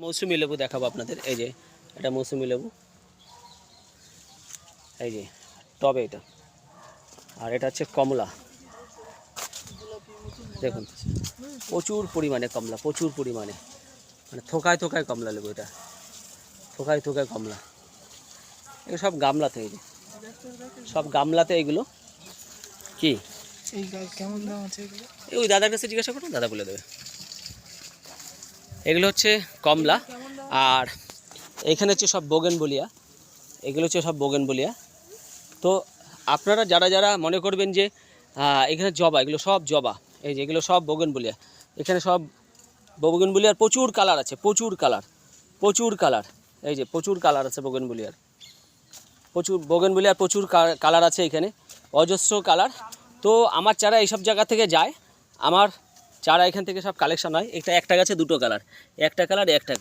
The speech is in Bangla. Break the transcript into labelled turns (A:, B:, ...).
A: মৌসুমি লেবু দেখাবো আপনাদের। এই যে এটা মৌসুমি লেবু, এই যে টবে এটা। আর এটা হচ্ছে কমলা, দেখুন প্রচুর পরিমাণে কমলা, প্রচুর পরিমাণে, মানে থোকায় থোকায় কমলা লেবু, এটা থোকায় থোকায় কমলা। এগুলো সব গামলাতে, এই যে সব গামলাতে এগুলো। কি
B: কেমন দাম আছে এগুলো?
A: ওই দাদার কাছে জিজ্ঞাসা করুন, দাদা বলে দেবে। এগুলো হচ্ছে কমলা, আর এইখানে হচ্ছে সব বোগেনভেলিয়া, এগুলো হচ্ছে সব বোগেনভেলিয়া। তো আপনারা যারা যারা মনে করবেন যে এখানে জবা, এগুলো সব জবা, এই যে এগুলো সব বোগেনভেলিয়া। এখানে সব বোগেনভেলিয়ার প্রচুর কালার আছে, প্রচুর কালার, প্রচুর কালার। এই যে প্রচুর কালার আছে বোগেনভেলিয়ার, প্রচুর বোগেনভেলিয়ার প্রচুর কালার আছে এখানে, অজস্র কালার। তো আমার চারা এইসব জায়গা থেকে যায়, আমার চারা এখান থেকে সব কালেকশন হয়। এটা একটা গাছে দুটো কালার, একটা কালার একটা কালার।